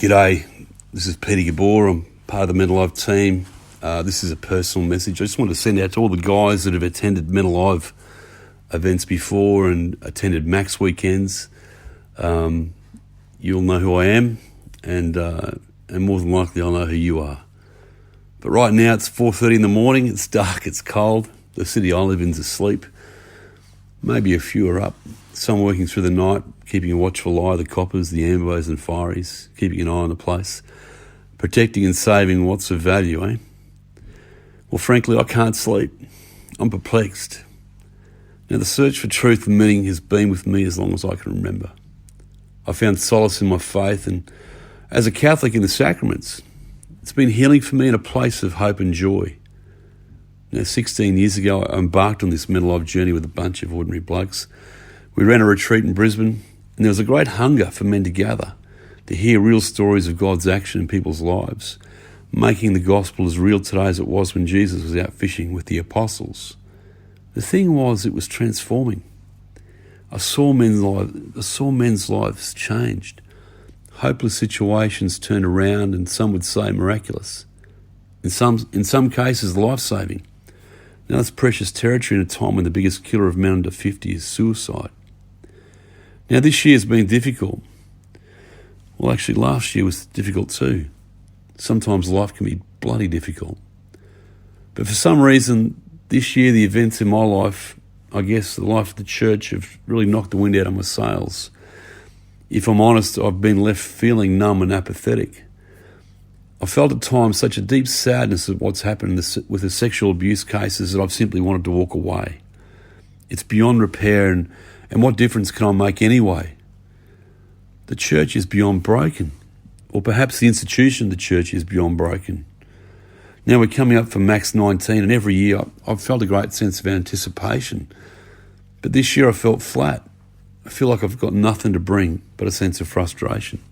G'day, this is Peter Gabauer. I'm part of the Mental Life team. This is a personal message. I just wanted to send out to all the guys that have attended Mental Life events before and attended Max weekends. You'll know who I am, and more than likely I'll know who you are. But right now it's 4:30 in the morning, it's dark, it's cold. The city I live in is asleep. Maybe a few are up. Some working through the night, keeping a watchful eye of the coppers, the ambos and fireys, keeping an eye on the place, protecting and saving what's of value, eh? Well, frankly, I can't sleep. I'm perplexed. Now, the search for truth and meaning has been with me as long as I can remember. I found solace in my faith, and as a Catholic in the sacraments, it's been healing for me in a place of hope and joy. Now, 16 years ago, I embarked on this mental life journey with a bunch of ordinary blokes. We ran a retreat in Brisbane, and there was a great hunger for men to gather, to hear real stories of God's action in people's lives, making the gospel as real today as it was when Jesus was out fishing with the apostles. The thing was, it was transforming. I saw men's lives changed. Hopeless situations turned around, and some would say miraculous. In some cases, life-saving. Now that's precious territory in a time when the biggest killer of men under 50 is suicide. Now this year has been difficult. Well, actually last year was difficult too. Sometimes life can be bloody difficult. But for some reason, this year the events in my life, I guess the life of the church, have really knocked the wind out of my sails. If I'm honest, I've been left feeling numb and apathetic. I felt at times such a deep sadness at what's happened with the sexual abuse cases that I've simply wanted to walk away. It's beyond repair, and what difference can I make anyway? The church is beyond broken, or perhaps the institution of the church is beyond broken. Now we're coming up for Max 19, and every year I've felt a great sense of anticipation. But this year I felt flat. I feel like I've got nothing to bring but a sense of frustration.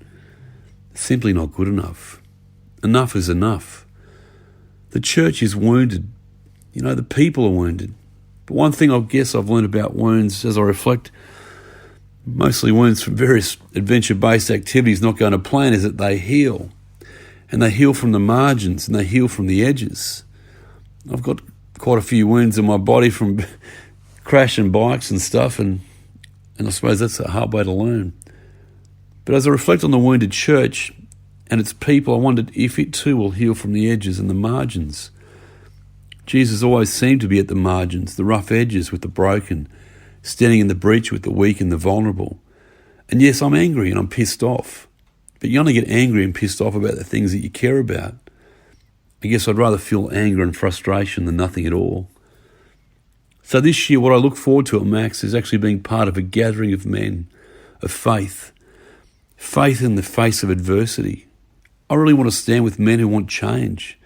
It's simply not good enough. Enough is enough. The church is wounded. The people are wounded. But one thing I guess I've learned about wounds as I reflect, mostly wounds from various adventure-based activities not going to plan, is that they heal. And they heal from the margins, and they heal from the edges. I've got quite a few wounds in my body from crashing bikes and stuff, and I suppose that's a hard way to learn. But as I reflect on the wounded church and its people, I wondered if it too will heal from the edges and the margins. Jesus always seemed to be at the margins, the rough edges with the broken, standing in the breach with the weak and the vulnerable. And yes, I'm angry and I'm pissed off. But you only get angry and pissed off about the things that you care about. I guess I'd rather feel anger and frustration than nothing at all. So this year, what I look forward to at Max is actually being part of a gathering of men, of faith. Faith in the face of adversity. I really want to stand with men who want change.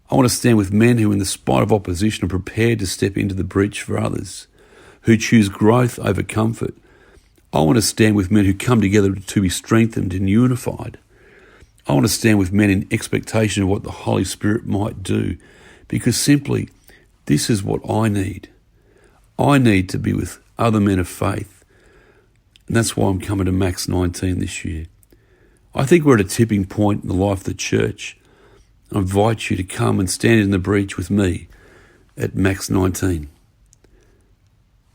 I want to stand with men who, in the spite of opposition, are prepared to step into the breach for others, who choose growth over comfort. I want to stand with men who come together to be strengthened and unified. I want to stand with men in expectation of what the Holy Spirit might do, because simply, this is what I need. I need to be with other men of faith. And that's why I'm coming to Max 19 this year. I think we're at a tipping point in the life of the church. I invite you to come and stand in the breach with me at Max 19.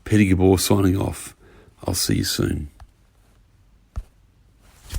Peter Gabauer signing off. I'll see you soon.